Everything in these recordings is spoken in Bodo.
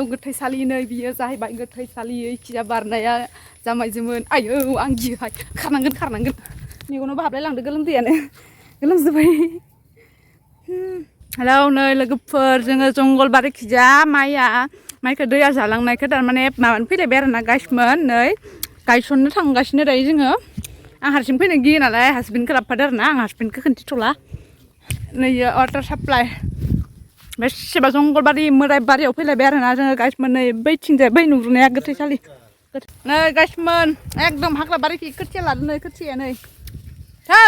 गोथैसालि नै बियो जाहैबाय गोथैसालि खिया बारनाया जामायजोमोन आयौ आं गियोहाय खारनांगोन मेगनावबो हाबलायलांदो गोलोमदैयानो गोलोमजोब्बाय हेलौ नै लोगोफोर जोङो जंगलबारि खिजा माइखौ दैया जालांनायखौ थारमाने माबानो फैलायबाय आरोना गाइसमोन नै गायसननो थांगासिनो दायो जोङो आं हारसिं फैनो गियो नालाय हासबेन्डखौ लाबोफादो आरोना आं हासबेन्डखौ खोन्थिथ'ला नै वाटार साप्लाइ बेसेबा जंगलबारि मोराय बारियाव फैलायबाय आरोना जोङो गाइसमोन नै बैथिंजाय बै नुहुरनाया गोथैसालि नै गाइसमोन एकदम हाग्रा बारिखि खोथिया लादों नै खोथिया नै थौ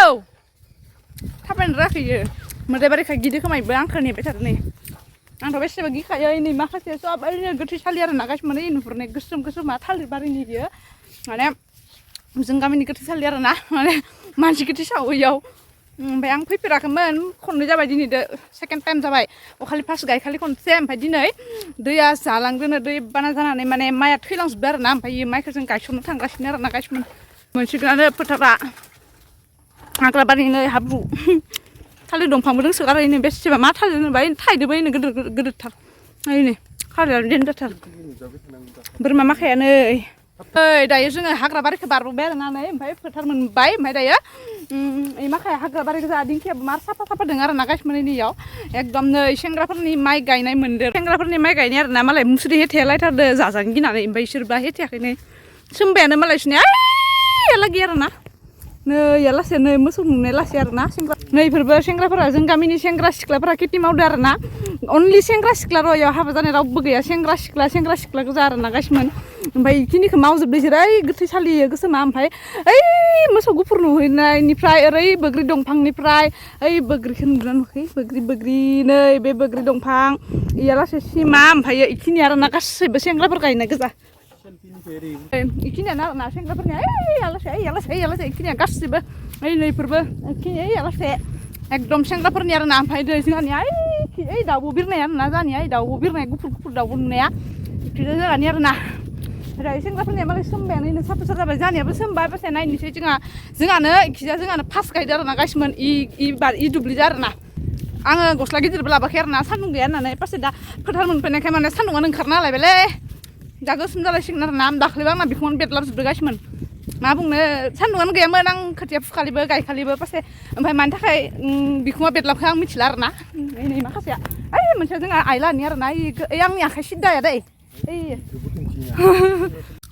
थाबायनो रोङाखैयो मोराय बारिखाय गिदो खोमायबो आंखौ नेबाय थादों नै आंथ' बेसेबा गिखायो नै माखासे सब ओरैनो गोथैसालि आरोना गाइसमोन नै नुहुरनाय गोसोमा थालिर बारिनि बियो माने जों गामिनि गोथैसालि आरोना माने मानसि गोथै सावो इयाव ओमफ्राय आं फैफेराखैमोन खननै जाबाय दिनै सेकेन्ड टाइम जाबाय अखालि फार्स्ट गायखालि खनसे ओमफ्राय दिनै दैया जालांदोनो दै बाना जानानै माने माइया थैलांजोब्बाय आरोना ओमफ्राय माइखौ जों गायसननो थांगासिनो आरोना गायसननो मोनसिगोनानो फोथारा हाग्राबारि नै हाब्रु थालिर दंफांबो दोंसोगारो नै बेसेबा मा थालिर होनोबा थाइदोबो नै गिदिरथार नै थालिरानो देन्जारथार बोरमा माखाया नै दायो जोङो हाग्रा बारिखौ बारबोबाय आरोना नै ओमफ्राय फोथार मोनबाय ओमफ्राय दायो माखाया हाग्रा बारि गोजा दिंखियाबो मार साफा दङ आरोना गाइसमोन नैयाव एकदम नै सेंग्राफोरनि माइ गायनाय मोनदों सेंग्राफोरनि माइ गायनाय आरोना मालाय मुस्रि हेथेलायथारदो जाजानो गिनानै ओमफ्राय इसोरबा हेथेयाखैनो सोमबायानो मालाय इसोरनिया ओइयालागै आरोना नै लासै नै मोसौ नुनाय लासै आरोना सेंग्रा नैफोरबो सेंग्राफोरा जों गामिनि सेंग्रा सिख्लाफोरा खेथि मावदो आरोना अनलि सेंग्रा सिख्ला र' इयाव हाबा जानाय रावबो गैया सेंग्रा सिख्ला गोजा आरोना गाइसमोन ओमफ्राय बेखिनिखौ मावजोबदों इसोर ओइ गोथैसालि गोसोमा ओमफ्राय ओइ मोसौ गुफुर नुहैनायनिफ्राय ओरै बोग्रि दंफांनिफ्राय ओइ बोग्रिखौ नुदोंना नुवाखै बोग्रि नै बे बोग्रि दंफां इया लासै सिमा ओमफ्राय इखिनि आरोना गासैबो सेंग्राफोर गायनाय गोजा इखिनियानो आरोना सेंग्राफोरनिया आलासै इखिनिया गासैबो ओइ नैफोरबो इखिनि आलासै एकदम सेंग्राफोरनि आरोना ओमफ्राय दै जोंहानिया ओइ दाउब' बिरनाया आरोना जोंहानिया ओइ दाउब' बिरनाय गुफुर दाउब' नुनाया बिदिनो जोंहानि आरोना ओमफ्राय सेंग्राफोरनिया मालाय सोमबायानो साफा जाबाय जोंहानियाबो सोमबाय बासाय नायनोसै जोंहानो जोंहानो फार्स्ट गायदो आरोना गाइसमोन इ दुब्लिजों आरोना आङो गस्ला गिदिरबो लाबोयाखै आरोना सान्दुं गैया होननानै फार्स्ट दा फोथार मोनफैनायखाय माने सान्दुंआनो ओंखारना लायबायलै दा गोसोम जालायसिगोन आरोना दाख्लैबो आंना बिखुङानो बेदलाबजोबदो गाइसमोन मा बुंनो सान्दुंआनो गैयामोन आं खोथिया फुखालिबो गायखालिबो फार्स्ट ओमफ्राय मानि थाखाय बिखुङा बेदलाबखौ आं मिथिला आरोना नै माखासेया ओइ मोनसे जोंहा आइलानि आरोना ओइ आंनि आखाइ सिद्दाया दै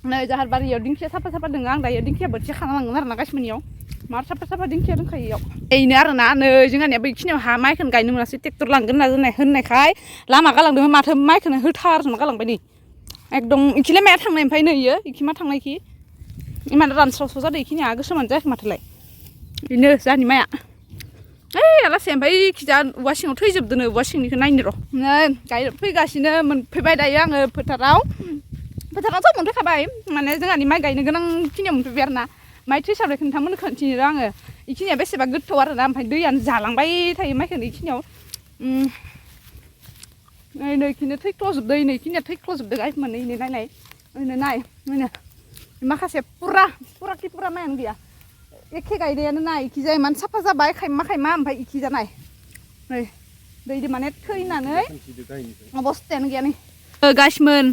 नै जाहार बारियाव दिंखिया साफा दङ आं दायो दिंखिया बोथिया खाना लांगोन आरोना गाइसमोननियाव मार साफा दिंखिया दंखायो इयाव बेनो आरोना नै जोंहानिया बेखिनियाव माइखौनो गायनो मोनासै ट्रेक्टर लांगोन होननायखाय लामा गालांदोंमोन माथो माइखौनो होथारजोबना गालांबाय नै एकदम इखिलाय माया थांनाय ओमफ्राय नै इयो इखि मा थांनायखि इमान रानस्रावस्राव जादों इखिनिया गोसोमानो जायाखै माथोलाय बेनो जोंहानि माइया ओइ आलासि ओमफ्राय इखिजा औवा सिङाव थैजोबदोनो औवा सिंनिखौ नायनो र' नै फैगासिनो मोनफैबाय दायो आङो फोथारावथ' मोनफैखाबाय माने जोंहानि माइ गायनो गोनां खिनियाव मोनफैबाय आरोना माइ थैसाबनायखौ नोंथांमोननो खोन्थिनो आङो इखिनिया बेसेबा गोथौ आरोना ओमफ्राय दैयानो जालांबाय थायो माइखौनो इखिनियाव नै इखिनो थैख्ल'जोबदों नै इखिनिया थैख्ल'जोबदों गाइसमोन नायनाय नाय माखासे फुरा माइयानो गैया एखे गायनायानो ना इखिजाय इमान साफा जाबाय खायमा ओमफ्राय इखिजा नाय नै दै माने थैनानै अबस्थायानो गैया नै गाइसमोन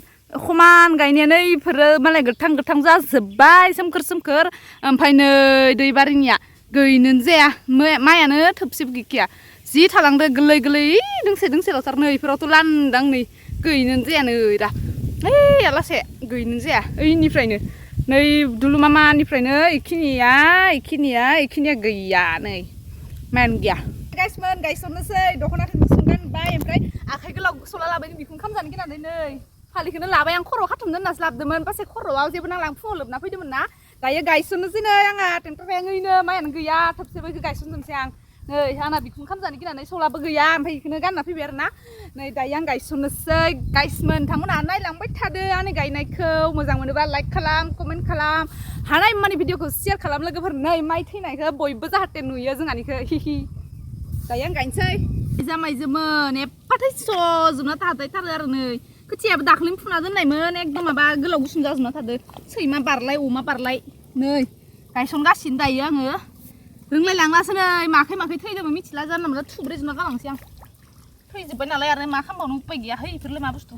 खमान गायनायानो इफोरो मालाय गोथां जाजोब्बाय सोमखोर ओमफ्राय नै दै बारिनिया गैनोनो जाया माइयानो थोबसेबो गैखाया जि थालांदो गोरलै दोंसेल'थार नै इफोरावथ' लांदां नै गैनोनो जाया नै दा ओइ आलासे गैनोनो जाया ओइनिफ्रायनो नै दुलुमामानिफ्रायनो इखिनिया गैया नै मायानो गैया गाइसमोन गायसननोसै दख'ना गानबाय ओमफ्राय आखाइ गोलाव गस्ला लाबाय बिखुं खामजानो गिनानै नै फालिखौनो लाबाय आं खर'आव खाथुमनो होननासो लाबोदोंमोन पासे खर'आव जेबो नांला आं फुङाव लोबना फैदोंमोन ना दायो गायसननोसै नै आंहा ट्रेक्टर गायनोनो माइयानो गैया थोबसेबो गायसनजोबनोसै आं नै आंना बिखुं खामजानो गिनानै सलाबो गैया ओमफ्राय बेखौनो गानना फैबाय आरोना नै दायो आं गायसननोसै गाइसमोन नोंथांमोनहा नायलांबाय थादो आंनि गायनायखौ मोजां मोनोबा लाइक खालाम कमेन्ट खालाम हानाय मानि भिडिअखौ शेयार खालाम लोगोफोर नै माइ थैनायखौ बयबो जाहाथे नुयो जोंहानिखौ दायो आं गायनोसै जामायजोमोन एफा थैस'जोबना थादों आरो नै खोथियाबो दाख्लैनो फुना दोननायमोन एकदम माबा गोलाव गुसुं जाजोबना थादों सैमा बारलाय अमा बारलाय नै गायसनगासिनो दायो आङो रोंलाय लांलासो नै माखै थैदोंमोन मिथिला जानला मोनला थुब्रेजोबना गालांसै आं थैजोब्बाय नालाय आरो मा खालामबावनो उपाय गैया है इफोरलाय मा बुस्थु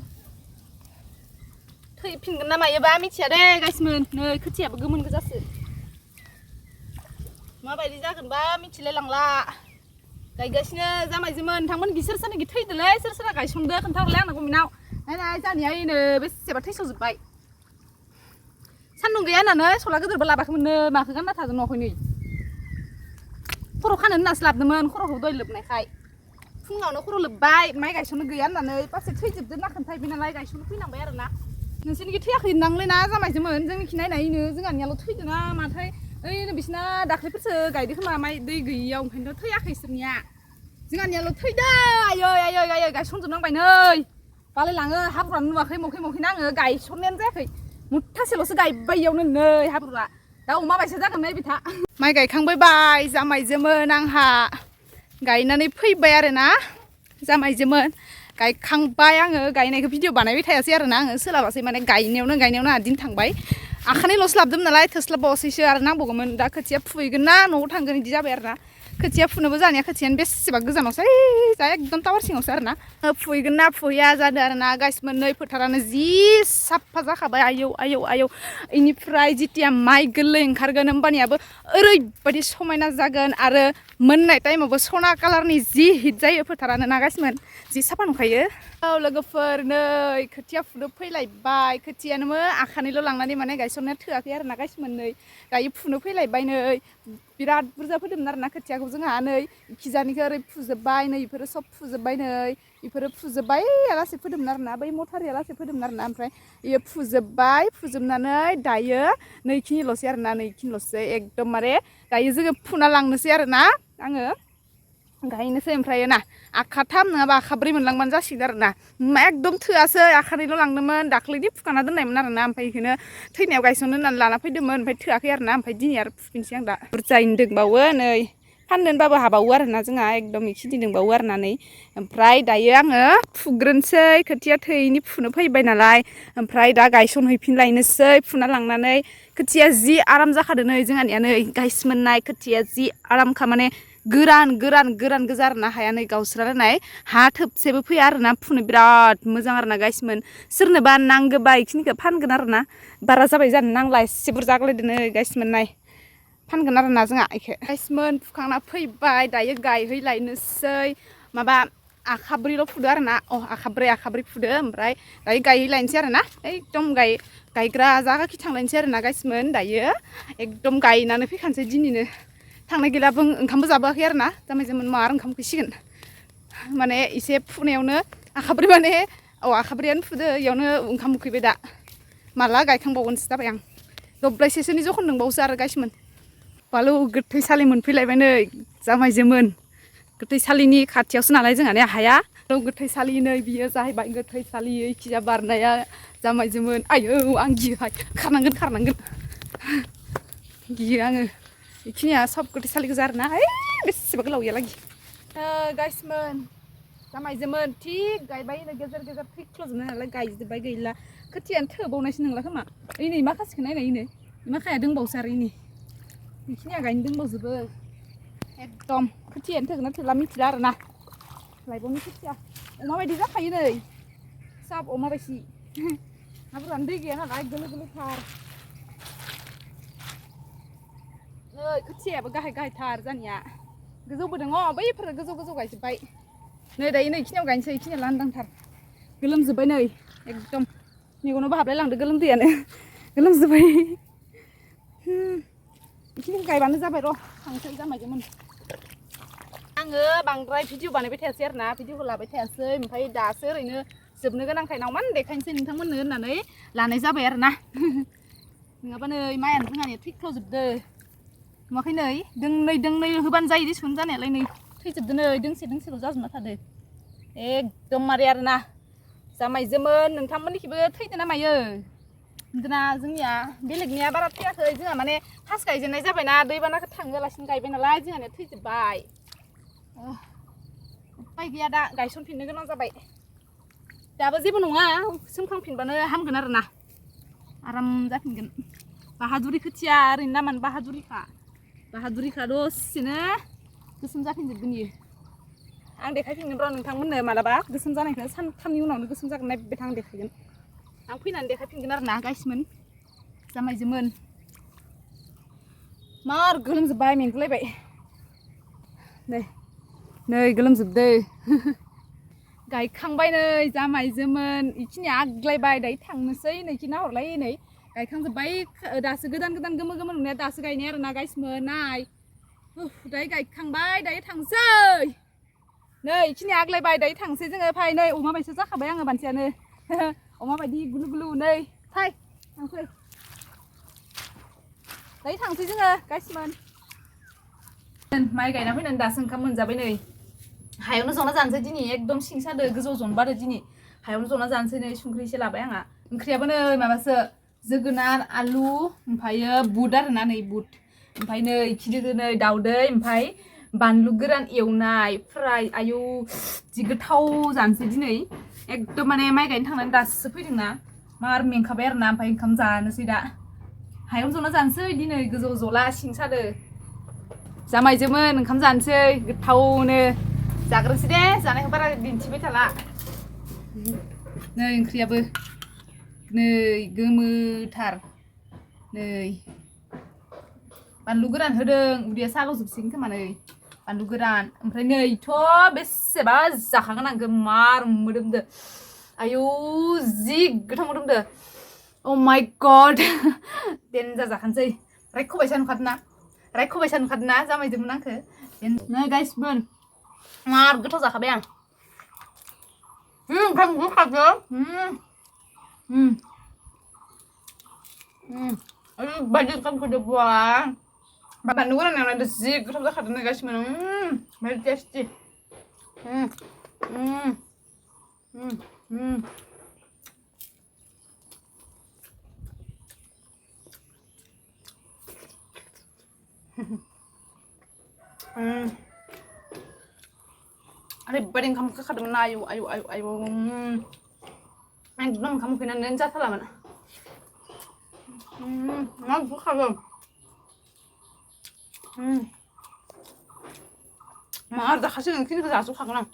थैफिनगोन ना मायोबा मिथिया दे गाइसमोन नै खोथियाबो गोमोन गोजासो माबायदि जागोनबा मिथिलाय लांला गायगासिनो जामायजोमोन नोंथांमोनखि सोर सोरनिखि थैदोलै सोर सोरहा गायसनदो खोन्थाहरलाय आंनो कमेन्टआव नायनाय जानिया इनो बेसेबा थैस'जोब्बाय सान्दुं गैया होननानै सला गोदोरबो लाबाखैमोननो माखौ गानना थादों न'आवखै नै खर' खानो होननासो लाबोदोंमोन खर'खौ दहाय लोबनायखाय फुङावनो खर' लोब्बाय माइ गायसननो गैया होननानै पासे थैजोबदो ना खोन्थाहैबाय नालाय गायसननो फैनांबाय आरो ना नोंसोरनिखि थैयाखै होनदांलै ना जामायजोमोन जोंनिखि नायनायनो जोंहानियाल' थैदो ना माथाय ओइनो बिसिना दाख्लैफोरसो गायदो खोमा माइ दै गैयियाव ओंखायनोथ' थैयाखै इसोरनिया जोंहानियाल' थैदो आयै आयै आयै गायसनजोबनांबाय नै बालायलाङो हाब्रुआनो नुवाखै मखै मखैनो आङो गायसननायानो जायाखै मुथासेल'सो गायबाय इयावनो नै हाब्रुआ दा अमा बायसा जागोन नै बिथा माइ गायखांबाय जामायजोमोन आंहा गायनानै फैबाय आरोना जामायजोमोन गायखांबाय आङो गायनायखौ भिडिअ बानायबाय थायासै आरोना आङो सोलाबासै माने गायनायावनो आंहा दिन थांबाय आखानैल'सो लाबोदोंमोन नालाय थोस्लाबबावासैसो आरो नांबावगौमोन दा खोथिया फुहैगोन ना न'आव थांगोन बिदि जाबाय आरोना खोथिया फुनोबो जानाया खोथियानो बेसेबा गोजानावसो जा एकदम टावार सिङावसो आरोना फुहैगोन ना फुहैया जादों आरोना गाइसमोन नै फोथारानो जि साफा जाखाबाय आयौ आयौ आयौ इनिफ्राय जितिया माइ गोरलै ओंखारगोन होमबानियाबो ओरैबायदि समायना जागोन आरो मोननाय टाइमावबो सना कालारनि जि हिट जायो फोथारानो ना गाइसमोन जि साफा नुखायो औ लोगोफोर नै खोथिया फुनो फैलायबाय खोथियानो आखानैल' लांनानै माने गायसननाया थोआखै आरोना गाइसमोन नै दायो फुनो फैलायबाय नै बिराद बुरजा फोदोंमोन आरोना खोथियाखौ जोंहा नै खिजानिखौ ओरै फुजोब्बाय नै इफोरो सब फुजोब्बाय नै इफोरो फुजोब्बाय लासै फोदोंमोन आरोना बै मथारिया लासै फोदोंमोन आरोना ओमफ्राय इयो फुजोब्बाय फुजोबनानै दायो नैखिनिल'सै आरोना नैखिनिल'सै एकदमबारे दायो जोङो फुना लांनोसै आरोना आङो गायनोसै ओमफ्राय ना आखाथाम नङाबा आखाब्रै मोनलांबानो जासिगोन आरोना एकदम थोआसै आखानैल' लांदोंमोन दाख्लैदि फुखाना दोननायमोन आरोना ओमफ्राय बेखौनो थैनायाव गायसननो होननानै लाना फैदोंमोन ओमफ्राय थोआखै आरोना ओमफ्राय दिनै आरो फुफिनसै आं दा बुरजायैनो दंबावो नै फाननो होनबाबो हाबावो आरोना जोंहा एकदम खिथि दंबावो आरोना नै ओमफ्राय दायो आङो फुग्रोनोसै खोथिया थैयैनि फुनो फैबाय नालाय ओमफ्राय दा गायसनहैफिनलायनोसै फुना लांनानै खोथिया जि आराम जाखादों नै जोंहानिया नै गायसोमोननाय खोथिया जि आरामखा माने गोरान गोजा आरोना हाया नै गावस्रालायनाय हा थोबसेबो फैया आरोना फुनो बिराद मोजां आरोना गाइसमोन सोरनोबा नांगौबा इखिनिखौ फानगोन आरोना बारा जाबाय जानो नांला एसे बुरजा आग्लायदों नै गाइसमोन नाय फानगोन आरोना जोंहा इखौ गाइसमोन फुखांना फैबाय दायो गायहैलायनोसै माबा आखाब्रैल' फुदो आरोना आखाब्रै फुदो ओमफ्राय दायो गायहैलायनोसै आरोना एकदम गायग्रा जागाखि थांलायनोसै आरोना गाइसमोन दायो एकदम गायनानै फैखानोसै दिनैनो थांनाय गैलाबो ओंखामबो जाबोआखै आरोना जामायजोमोन मार ओंखाम उखैसिगोन माने एसे फुनायावनो आखाब्रै माने आखाब्रैयानो फुदो इयावनो ओंखाम उखैबाय दा माला गायखांबावगोनसो जाबाय आं दब्लायसेसोनि जखन दंबावोसो आरो गाइसमोन बालौ गोथैसालि मोनफैलायबाय नै जामायजोमोन गोथैसालिनि खाथियावसो नालाय जोंहाने हाया गोथैसालि नै बियो जाहैबाय गोथैसालि इखिजा बारनाया जामायजोमोन आयौ आं गियोहाय खारनांगोन गियो आङो बेखिनिया सब गोथैसालि गोजा आरोना बेसेबा गोलाव इयालागि गाइसमोन जामायजोमोन थिग गायबाय गेजेर थैख्ल'जोबनाय नालाय गायजोब्बाय गैला खोथियानो थोबावनायसो नंला खोमा ओइ माखासेखौ नायनाय इनो माखाया दंबावोसो आरो इनो बेखिनिया गायनो दंबावजोबो एकदम खोथियानो थोगोन ना थोला मिथिला आरोना लायबावनि खोथिया अमा बायदि जाखायो नै साब अमा बायदि हाब्रुआनो दै गैया नालाय गोरलैथार खोथियायाबो गाहायथार जानिया गोजौबो दङ बैफोर गोजौ गायजोब्बाय नै दायो नै इखिनियाव गायनोसै इखिनिया लांदांथार गोलोमजोब्बाय नै एकदम मेगनावबो हाबलाय लांदो गोलोमदैयानो गोलोमजोब्बाय इखिनिखौ गायबानो जाबाय र' थांसै जामायजोमोन आङो बांद्राय भिडिअ बानायबाय थायासै आरोना भिडिअखौ लाबाय थायासै ओमफ्राय दासो ओरैनो जोबनो गोनांखाय नावमान देखायनोसै नोंथांमोननो होननानै लानाय जाबाय आरोना नङाबा नै माइयानो जोंहानिया थैख्ल'जोबदो नुवाखै नै दोंनै होबानो जायो दिसुन जानायालाय नै थैजोबदो नै दोंसेल' जाजोबना थादो एकदमबारे आरोना जामायजोमोन नोंथांमोननिखिबो थैदो ना मायो होनदोना जोंनिया बेलेगनिया बारा थैयाखै जोंहा माने फार्स्ट गायजेननाय जाबायना दैबानाखौ थांहोआलासिनो गायबाय नालाय जोंहानिया थैजोब्बाय उपाय गैया दा गायसनफिननो गोनां जाबाय दाबो जेबो नङा सोमखांफिनबानो हामगोन आरोना आराम जाफिनगोन बाहादुरि खोथिया ओरैनो नामानो बाहादुरिखा दसेनो गोसोम जाफिनजोबगोन इयो आं देखायफिनगोन र' नोंथांमोननो मालाबा गोसोम जानायखौ सानथामनि उनावनो गोसोम जागोन नायबाय था आं देखायगोन आं फैनानै देखायफिनगोन आरो ना गाइसमोन जामाइजोमोन मार गोलोमजोब्बाय मेंगुलायबाय नै गोलोमजोबदो गायखांबाय नै जामाइजोमोन इखिनि आग्लायबाय दायो थांनोसै नैखि नाहरलाय नै गायखांजोब्बाय दासो गोदान गोमो नुनाया दासो गायनाय आरो ना गाइसमोन नाय दायो गायखांबाय दायो थांसै नै इखिनि आग्लायबाय दायो थांसै जोङो फाय नै अमा बायसा जाखाबाय आङो मानसियानो अमा बायदि गुलु गुलु नै फाय थांसै दायो थांसै जोङो गाइसमोन माइ गायना फैनानै दासो ओंखाम मोनजाबाय नै हायावनो जना जानोसै दिनै एकदम सिं सादो गोजौ जनबा आरो दिनै हायावनो जना जानोसै नै संख्रि एसे लाबाय आंहा ओंख्रियाबो नै माबासो जोगोनार आलु ओमफ्रायो बुट आरो ना नै बुट ओमफ्राय नै इखिदो नै दाउदै ओमफ्राय बानलु गोरान एवनाय फ्राय आयौ जि गोथाव जानोसै दिनै एकदम माने माइ गायनो थांनानै दासो फैदोंना मार मेंखाबाय आरो ना ओमफ्राय ओंखाम जानोसै दा हायावनो जना जानोसै दिनै गोजौ जला सिं सादो जामाइजोमोन ओंखाम जानोसै गोथावनो जाग्रोसै दे जानायखौ बारा दिन्थिबाय थाला नै ओंख्रियाबो नै गोमोथार नै बानलु गोरान होदों उदैया साल'जोबसिगोन खोमा नै बानलु गोरान ओमफ्राय नैथ' बेसेबा जाखागोन आं मार मोदोमदो आयौ जि गोथाव मोदोमदो अ माय गड देनजार जाखानोसै रायख'बायसा नुखादों ना जामाइजोमोन आंखो नै गाइसमोन मार गोथाव जाखाबाय आं ओंखाम गोखाजो ओरैबायदि ओंखाम गोदो बानलु गोरान एवनायदो जि गोथाव जाखादों नै गाइसमोन भेरि टेस्टि ओरैबायदि ओंखाम गोखादोंमोन ना आयौ एकदम ओंखाम उखैनानै जाथारामोन मा गोखागोन मार जाखासिगोन खिनिखौ जाजोबखागोन आं